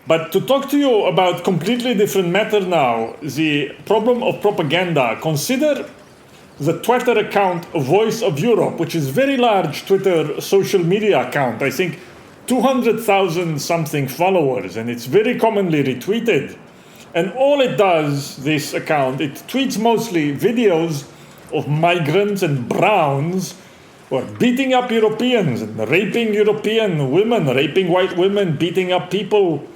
But to talk to you about completely different matter now, the problem of propaganda, consider the Twitter account Voice of Europe, which is very large Twitter social media account. I think 200,000 something followers, and it's very commonly retweeted. And all it does, this account, it tweets mostly videos of migrants and browns who are beating up Europeans and raping European women, raping white women, beating up people,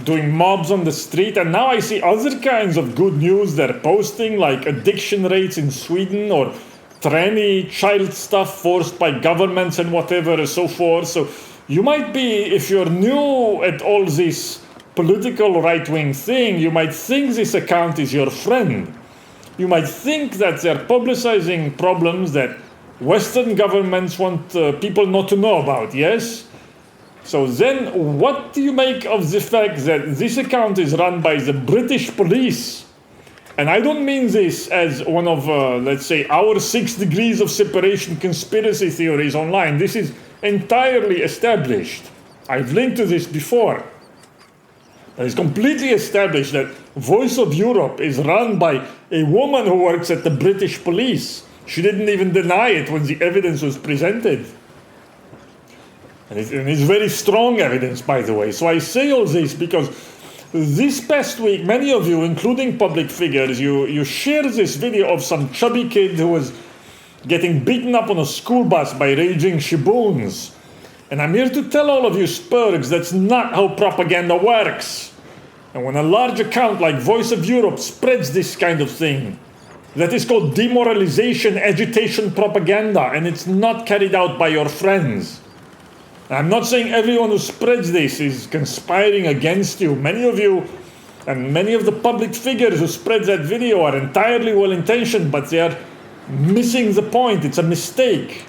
doing mobs on the street. And now I see other kinds of good news they're posting, like addiction rates in Sweden or tranny child stuff forced by governments and whatever and so forth. So you might be, if you're new at all this political right-wing thing, you might think this account is your friend. You might think that they're publicizing problems that Western governments want people not to know about, yes? So then what do you make of the fact that this account is run by the British police? And I don't mean this as one of, let's say, our 6 degrees of separation conspiracy theories online. This is entirely established. I've linked to this before. But it's completely established that Voice of Europe is run by a woman who works at the British police. She didn't even deny it when the evidence was presented. And it's very strong evidence, by the way. So I say all this because this past week, many of you, including public figures, you shared this video of some chubby kid who was getting beaten up on a school bus by raging shiboons. And I'm here to tell all of you spurgs that's not how propaganda works. And when a large account like Voice of Europe spreads this kind of thing, that is called demoralization, agitation, propaganda, and it's not carried out by your friends. I'm not saying everyone who spreads this is conspiring against you. Many of you and many of the public figures who spread that video are entirely well-intentioned, but they are missing the point. It's a mistake.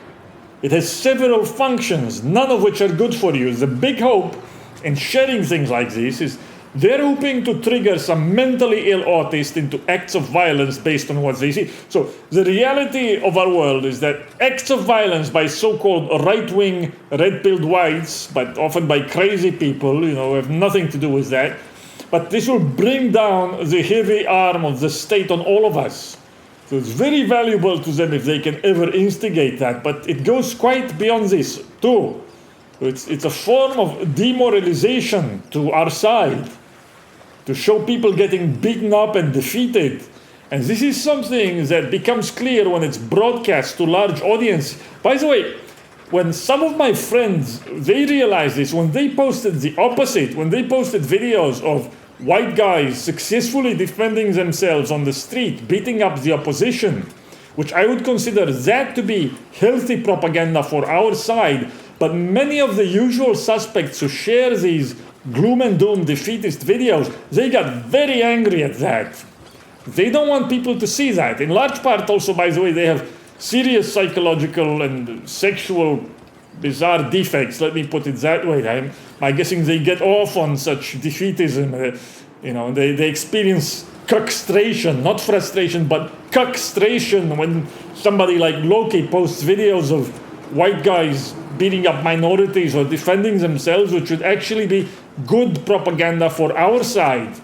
It has several functions, none of which are good for you. The big hope in sharing things like this is they're hoping to trigger some mentally ill autist into acts of violence based on what they see. So the reality of our world is that acts of violence by so-called right-wing, red-pilled whites, but often by crazy people, have nothing to do with that. But this will bring down the heavy arm of the state on all of us. So it's very valuable to them if they can ever instigate that. But it goes quite beyond this, too. It's a form of demoralization to our side, to show people getting beaten up and defeated. And this is something that becomes clear when it's broadcast to large audience. By the way, when some of my friends, they realized this, when they posted the opposite, when they posted videos of white guys successfully defending themselves on the street, beating up the opposition, which I would consider that to be healthy propaganda for our side. But many of the usual suspects who share these gloom and doom defeatist videos, they got very angry at that. They don't want people to see that. In large part also, by the way, they have serious psychological and sexual bizarre defects, let me put it that way. I'm guessing they get off on such defeatism. They experience cuckstration, not frustration, but cuckstration when somebody like Loki posts videos of white guys beating up minorities or defending themselves, which would actually be good propaganda for our side.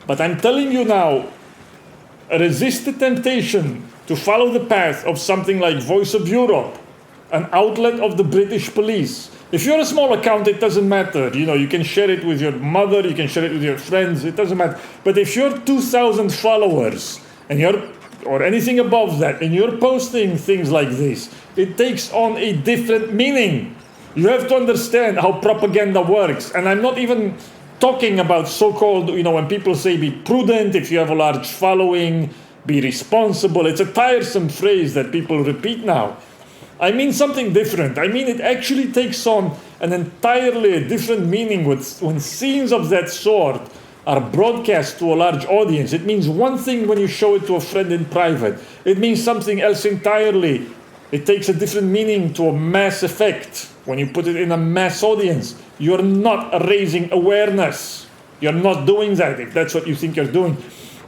But I'm telling you now, resist the temptation to follow the path of something like Voice of Europe, an outlet of the British police. If you're a small account, it doesn't matter. You can share it with your mother, you can share it with your friends, it doesn't matter. But if you're 2,000 followers and or anything above that, and you're posting things like this, it takes on a different meaning. You have to understand how propaganda works. And I'm not even talking about so-called, when people say be prudent if you have a large following, be responsible. It's a tiresome phrase that people repeat now. I mean something different. I mean it actually takes on an entirely different meaning when scenes of that sort are broadcast to a large audience. It means one thing when you show it to a friend in private. It means something else entirely. It takes a different meaning to a mass effect. When you put it in a mass audience, you're not raising awareness. You're not doing that, if that's what you think you're doing.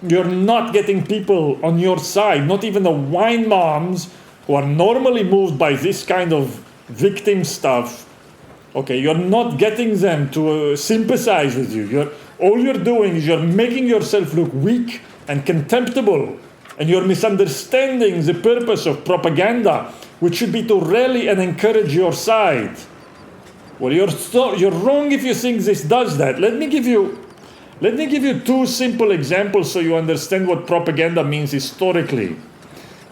You're not getting people on your side, not even the wine moms who are normally moved by this kind of victim stuff. Okay, you're not getting them to sympathize with you. All you're doing is you're making yourself look weak and contemptible, and you're misunderstanding the purpose of propaganda, which should be to rally and encourage your side. Well, you're wrong if you think this does that. Let me give you two simple examples so you understand what propaganda means historically.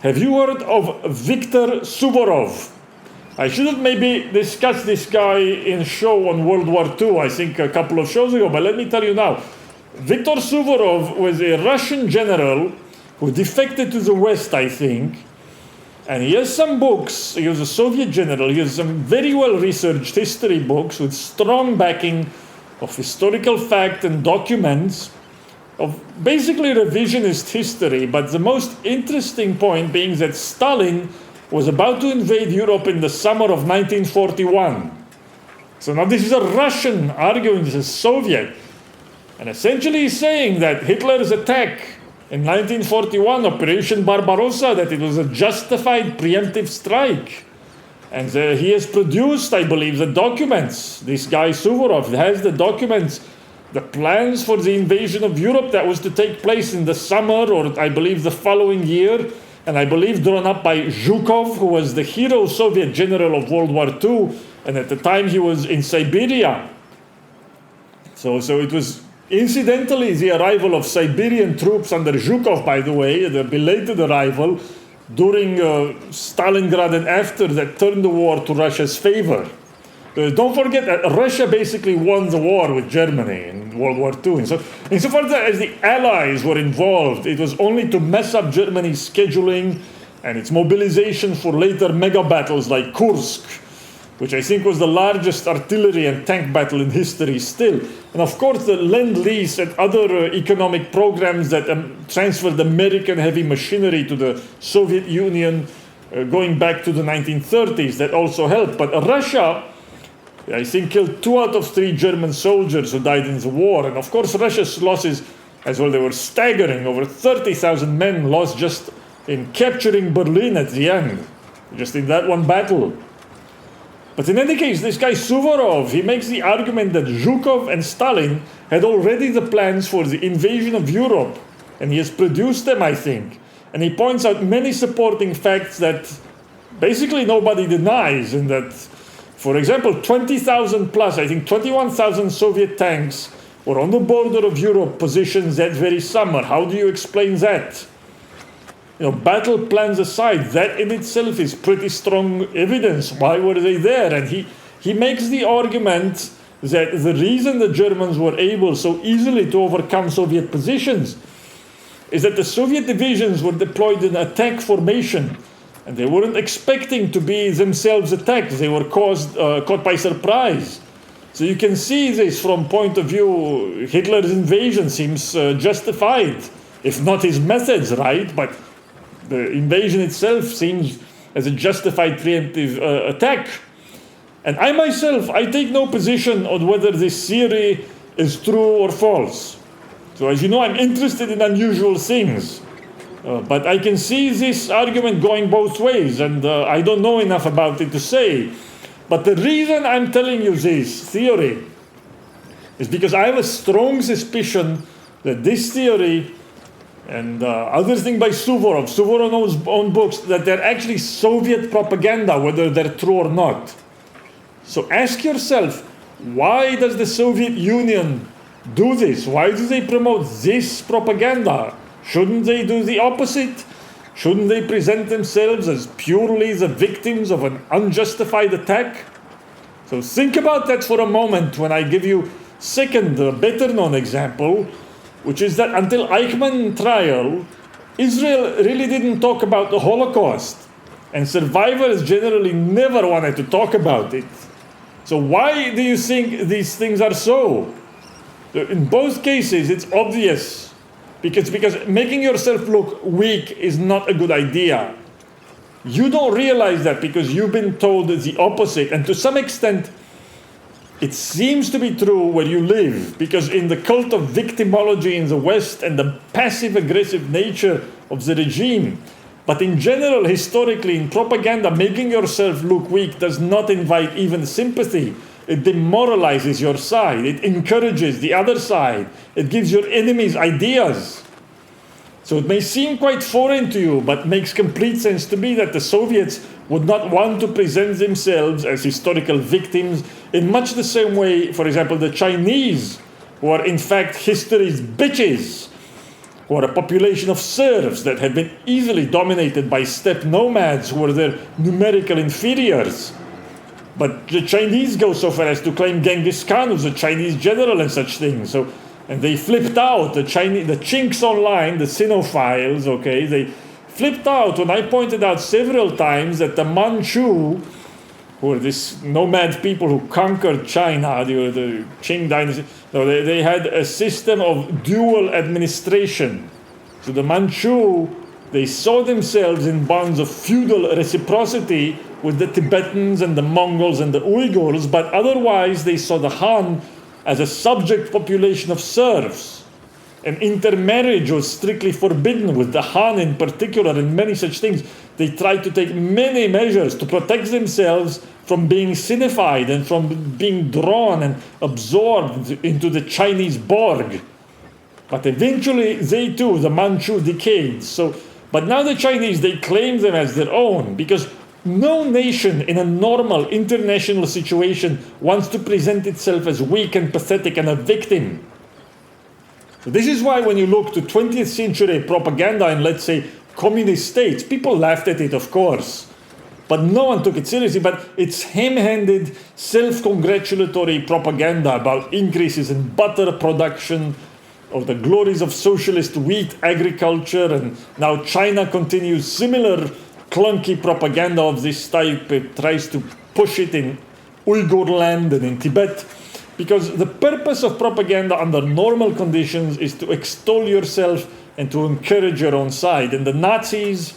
Have you heard of Viktor Suvorov? I should have maybe discussed this guy in a show on World War II, I think a couple of shows ago, but let me tell you now. Viktor Suvorov was a Russian general who defected to the West, I think, and he has some books. He was a Soviet general. He has some very well-researched history books with strong backing of historical fact and documents of basically revisionist history. But the most interesting point being that Stalin was about to invade Europe in the summer of 1941. So now this is a Russian arguing this is Soviet. And essentially he's saying that Hitler's attack in 1941, Operation Barbarossa, that it was a justified preemptive strike. And he has produced, I believe, the documents. This guy Suvorov has the documents, the plans for the invasion of Europe that was to take place in the summer, or I believe the following year. And I believe drawn up by Zhukov, who was the hero Soviet general of World War II. And at the time he was in Siberia. So it was incidentally the arrival of Siberian troops under Zhukov, by the way, the belated arrival during Stalingrad and after, that turned the war to Russia's favor. Don't forget that Russia basically won the war with Germany in World War II. And so, insofar as the Allies were involved, it was only to mess up Germany's scheduling and its mobilization for later mega battles like Kursk, which I think was the largest artillery and tank battle in history still. And of course, the Lend-Lease and other economic programs that transferred American heavy machinery to the Soviet Union going back to the 1930s, that also helped. But Russia, I think, killed 2 out of 3 German soldiers who died in the war. And of course, Russia's losses as well, they were staggering. Over 30,000 men lost just in capturing Berlin at the end, just in that one battle. But in any case, this guy Suvorov, he makes the argument that Zhukov and Stalin had already the plans for the invasion of Europe, and he has produced them, I think. And he points out many supporting facts that basically nobody denies, and that, for example, 20,000 plus, I think 21,000 Soviet tanks were on the border of Europe positioned that very summer. How do you explain that? Battle plans aside, that in itself is pretty strong evidence. Why were they there? And he makes the argument that the reason the Germans were able so easily to overcome Soviet positions is that the Soviet divisions were deployed in attack formation, and they weren't expecting to be themselves attacked. They were caught by surprise. So you can see this from point of view. Hitler's invasion seems justified, if not his methods, right? But the invasion itself seems as a justified preemptive attack. And I myself, I take no position on whether this theory is true or false. So as you know, I'm interested in unusual things. But I can see this argument going both ways, and I don't know enough about it to say. But the reason I'm telling you this theory is because I have a strong suspicion that this theory and other thing by Suvorov's own books, that they're actually Soviet propaganda, whether they're true or not. So ask yourself, why does the Soviet Union do this? Why do they promote this propaganda? Shouldn't they do the opposite? Shouldn't they present themselves as purely the victims of an unjustified attack? So think about that for a moment when I give you second, better known example, which is that until Eichmann trial, Israel really didn't talk about the Holocaust, and survivors generally never wanted to talk about it. So why do you think these things are so? In both cases, it's obvious, because making yourself look weak is not a good idea. You don't realize that because you've been told the opposite, and to some extent, it seems to be true where you live, because in the cult of victimology in the West and the passive-aggressive nature of the regime, but in general, historically, in propaganda, making yourself look weak does not invite even sympathy. it demoralizes your side. It encourages the other side. It gives your enemies ideas. So it may seem quite foreign to you, but makes complete sense to me that the Soviets would not want to present themselves as historical victims in much the same way, for example, the Chinese, who are in fact history's bitches, who are a population of serfs that have been easily dominated by steppe nomads who were their numerical inferiors. But the Chinese go so far as to claim Genghis Khan was a Chinese general and such things. And they flipped out, the chinks online, the Sinophiles, okay, they flipped out when I pointed out several times that the Manchu, who were these nomad people who conquered China, the Qing dynasty, they had a system of dual administration. So the Manchu, they saw themselves in bonds of feudal reciprocity with the Tibetans and the Mongols and the Uyghurs, but otherwise they saw the Han as a subject population of serfs. And intermarriage was strictly forbidden with the Han in particular, and many such things. They tried to take many measures to protect themselves from being Sinified and from being drawn and absorbed into the Chinese Borg. But eventually they too, the Manchu, decayed. But now the Chinese, they claim them as their own, because no nation in a normal international situation wants to present itself as weak and pathetic and a victim. So this is why when you look to 20th century propaganda in, let's say, communist states, people laughed at it, of course, but no one took it seriously. But it's ham-handed, self-congratulatory propaganda about increases in butter production, of the glories of socialist wheat agriculture, and now China continues similar clunky propaganda of this type. It tries to push it in Uyghur land and in Tibet, because the purpose of propaganda under normal conditions is to extol yourself and to encourage your own side. And the Nazis,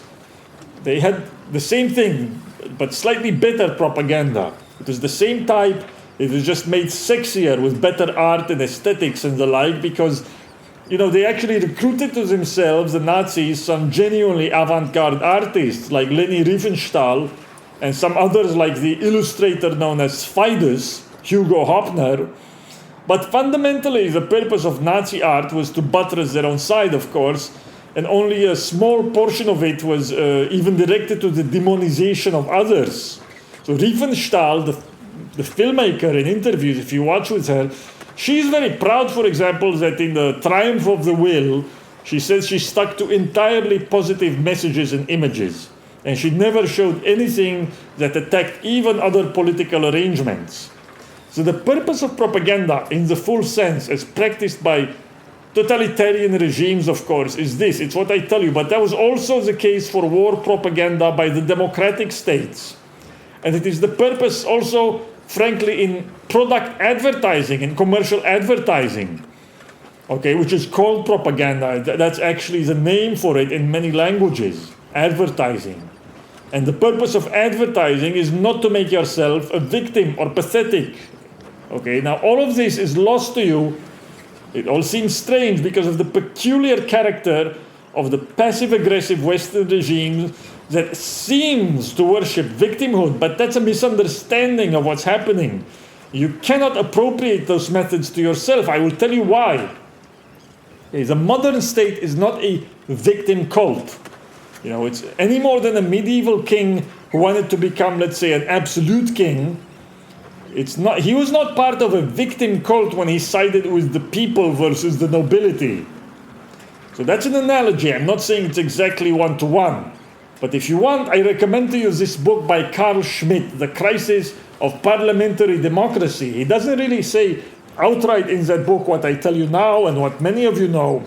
they had the same thing, but slightly better propaganda. It was the same type, it was just made sexier with better art and aesthetics and the like, because they actually recruited to themselves, the Nazis, some genuinely avant-garde artists like Leni Riefenstahl and some others like the illustrator known as Fidus, Hugo Hoppner. But fundamentally, the purpose of Nazi art was to buttress their own side, of course, and only a small portion of it was even directed to the demonization of others. So Riefenstahl, the filmmaker, in interviews, if you watch with her, she's very proud, for example, that in The Triumph of the Will, she says she stuck to entirely positive messages and images. And she never showed anything that attacked even other political arrangements. So the purpose of propaganda, in the full sense, as practiced by totalitarian regimes, of course, is this. It's what I tell you. But that was also the case for war propaganda by the democratic states. And it is the purpose also, frankly, in product advertising, in commercial advertising, okay, which is called propaganda. That's actually the name for it in many languages, advertising. And the purpose of advertising is not to make yourself a victim or pathetic. Okay, now all of this is lost to you. It all seems strange because of the peculiar character of the passive-aggressive Western regime that seems to worship victimhood, but that's a misunderstanding of what's happening. You cannot appropriate those methods to yourself. I will tell you why. The modern state is not a victim cult. It's any more than a medieval king who wanted to become, let's say, an absolute king. He was not part of a victim cult when he sided with the people versus the nobility. So that's an analogy. I'm not saying it's exactly one-to-one. But if you want, I recommend to you this book by Carl Schmitt, The Crisis of Parliamentary Democracy. He doesn't really say outright in that book what I tell you now and what many of you know,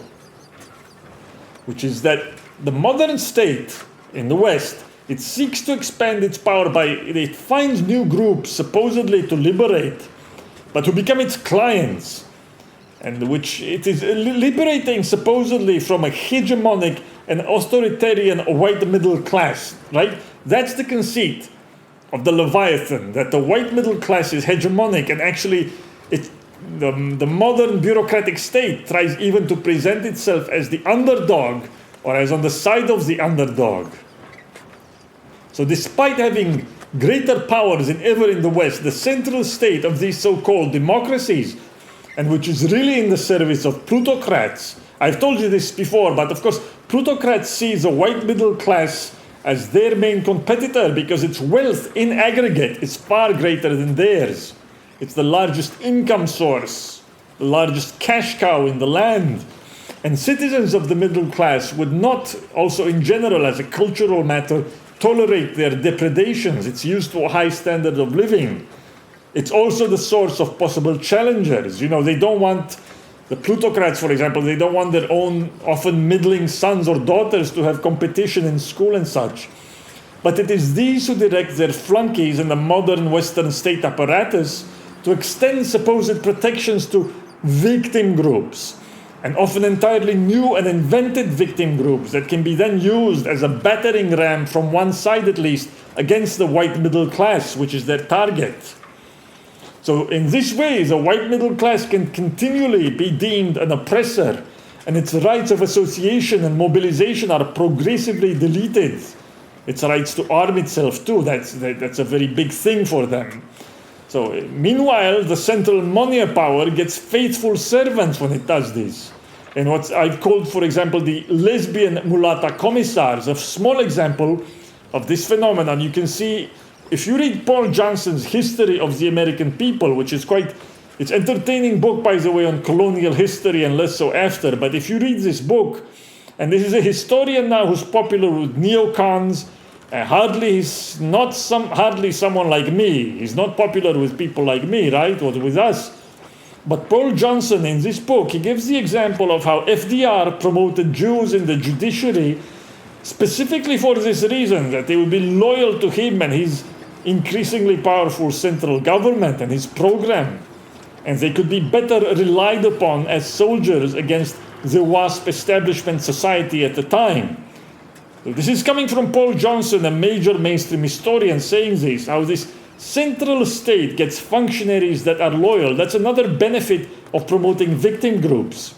which is that the modern state in the West, it seeks to expand its power it finds new groups supposedly to liberate, but who become its clients, and which it is liberating supposedly from a hegemonic and authoritarian white middle class, right? That's the conceit of the Leviathan, that the white middle class is hegemonic, and actually the modern bureaucratic state tries even to present itself as the underdog or as on the side of the underdog. So despite having greater powers than ever in the West, the central state of these so-called democracies, and which is really in the service of plutocrats. I've told you this before, but of course, plutocrats see the white middle class as their main competitor because its wealth in aggregate is far greater than theirs. It's the largest income source, the largest cash cow in the land. And citizens of the middle class would not, also in general as a cultural matter, tolerate their depredations. It's used to a high standard of living. It's also the source of possible challengers. You know, they don't want, the plutocrats, for example, they don't want their own often middling sons or daughters to have competition in school and such. But it is these who direct their flunkies in the modern Western state apparatus to extend supposed protections to victim groups, and often entirely new and invented victim groups that can be then used as a battering ram from one side at least against the white middle class, which is their target. So in this way, the white middle class can continually be deemed an oppressor, and its rights of association and mobilization are progressively deleted. Its rights to arm itself too, that's a very big thing for them. So meanwhile, the central money power gets faithful servants when it does this. And what I've called, for example, the lesbian mulatta commissars, a small example of this phenomenon. You can see, if you read Paul Johnson's History of the American People, which is it's entertaining book, by the way, on colonial history and less so after. But if you read this book, and this is a historian now who's popular with neocons, hardly someone like me. He's not popular with people like me, right, or with us. But Paul Johnson, in this book, he gives the example of how FDR promoted Jews in the judiciary specifically for this reason, that they would be loyal to him and his increasingly powerful central government and his program. And they could be better relied upon as soldiers against the WASP establishment society at the time. So this is coming from Paul Johnson, a major mainstream historian, saying this, how this central state gets functionaries that are loyal. That's another benefit of promoting victim groups.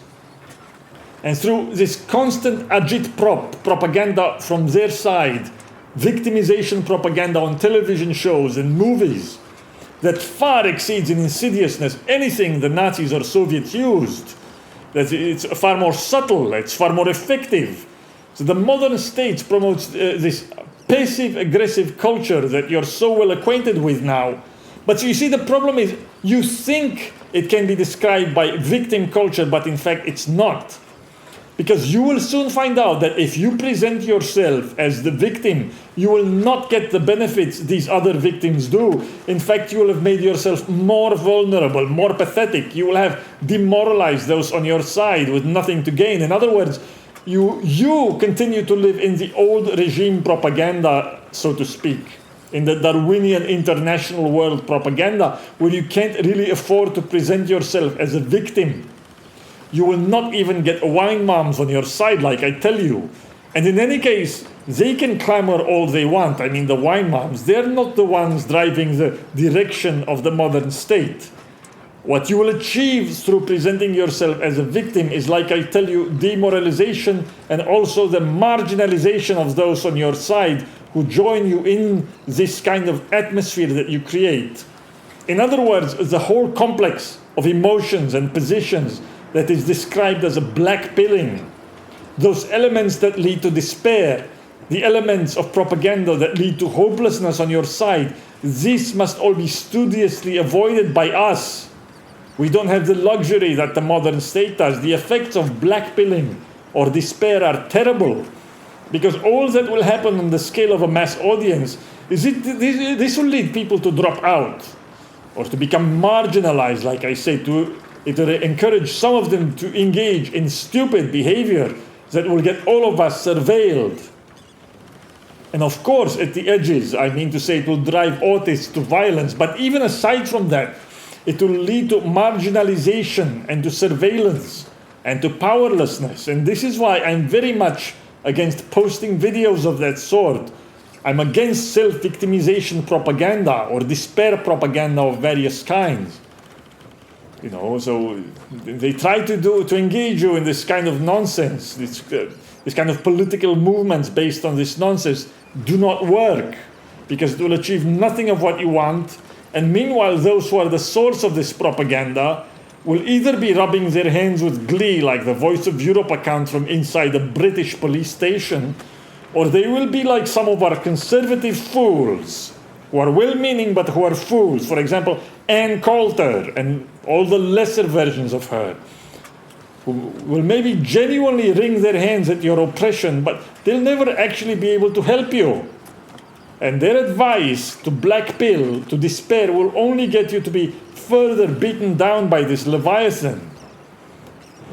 And through this constant agit-prop propaganda from their side, victimization propaganda on television shows and movies that far exceeds in insidiousness anything the Nazis or Soviets used. That it's far more subtle, it's far more effective. So the modern state promotes this passive-aggressive culture that you're so well acquainted with now. But you see, the problem is, you think it can be described by victim culture, but in fact it's not. Because you will soon find out that if you present yourself as the victim, you will not get the benefits these other victims do. In fact, you will have made yourself more vulnerable, more pathetic. You will have demoralized those on your side with nothing to gain. In other words, you continue to live in the old regime propaganda, so to speak, in the Darwinian international world propaganda, where you can't really afford to present yourself as a victim. You will not even get wine moms on your side, like I tell you. And in any case, they can clamor all they want. I mean, the wine moms, they're not the ones driving the direction of the modern state. What you will achieve through presenting yourself as a victim is, like I tell you, demoralization and also the marginalization of those on your side who join you in this kind of atmosphere that you create. In other words, the whole complex of emotions and positions that is described as a black pilling, those elements that lead to despair, the elements of propaganda that lead to hopelessness on your side, this must all be studiously avoided by us. We don't have the luxury that the modern state does. The effects of black pilling or despair are terrible, because all that will happen on the scale of a mass audience is this will lead people to drop out or to become marginalized, like I say, it will encourage some of them to engage in stupid behavior that will get all of us surveilled. And of course, at the edges, I mean to say, it will drive autists to violence. But even aside from that, it will lead to marginalization and to surveillance and to powerlessness. And this is why I'm very much against posting videos of that sort. I'm against self-victimization propaganda or despair propaganda of various kinds. You know, so they try to engage you in this kind of nonsense, this kind of political movements based on this nonsense do not work. because it will achieve nothing of what you want. And meanwhile, those who are the source of this propaganda will either be rubbing their hands with glee, like the Voice of Europe account from inside a British police station, or they will be like some of our conservative fools, who are well-meaning but who are fools. For example, Ann Coulter and all the lesser versions of her, who will maybe genuinely wring their hands at your oppression, but they'll never actually be able to help you. And their advice to black pill, to despair, will only get you to be further beaten down by this Leviathan.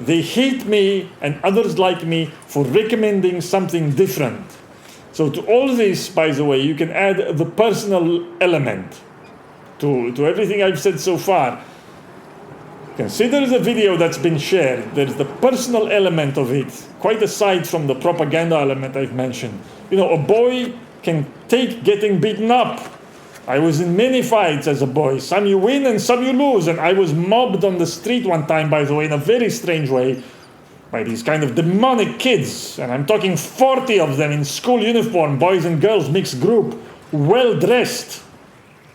They hate me and others like me for recommending something different. So to all this, by the way, you can add the personal element to everything I've said so far. Consider the video that's been shared. There's the personal element of it, quite aside from the propaganda element I've mentioned. You know, a boy can take getting beaten up. I was in many fights as a boy. Some you win and some you lose. And I was mobbed on the street one time, by the way, in a very strange way, by these kind of demonic kids. And I'm talking 40 of them in school uniform, boys and girls, mixed group, well dressed.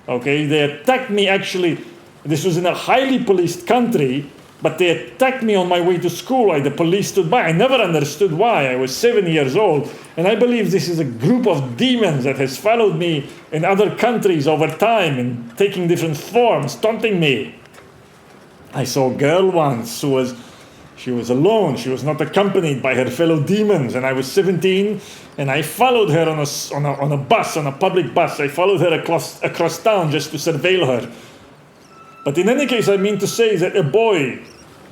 Okay, they attacked me actually. This was in a highly policed country, but they attacked me on my way to school. Like the police stood by. I never understood why. I was 7 years old. And I believe this is a group of demons that has followed me in other countries over time and taking different forms, taunting me. I saw a girl once she was alone. She was not accompanied by her fellow demons. And I was 17, and I followed her on a bus, on a public bus. I followed her across town just to surveil her. But in any case, I mean to say that a boy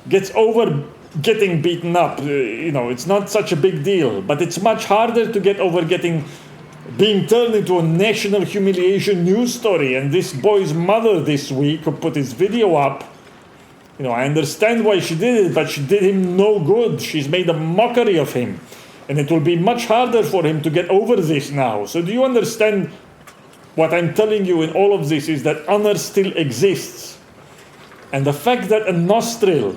gets over getting beaten up. It's not such a big deal. But it's much harder to get over being turned into a national humiliation news story. And this boy's mother this week, who put his video up, I understand why she did it, but she did him no good. She's made a mockery of him. And it will be much harder for him to get over this now. So do you understand what I'm telling you in all of this is that honor still exists. And the fact that a nostril,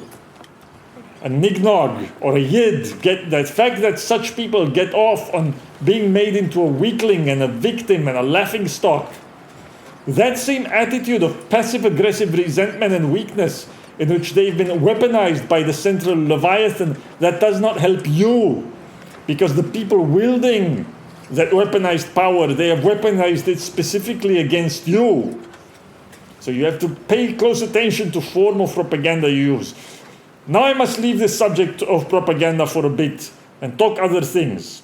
a nignog, or a yid, the fact that such people get off on being made into a weakling and a victim and a laughingstock, that same attitude of passive-aggressive resentment and weakness in which they've been weaponized by the central Leviathan, that does not help you. Because the people wielding that weaponized power, they have weaponized it specifically against you. So you have to pay close attention to form of propaganda you use. Now I must leave this subject of propaganda for a bit and talk other things.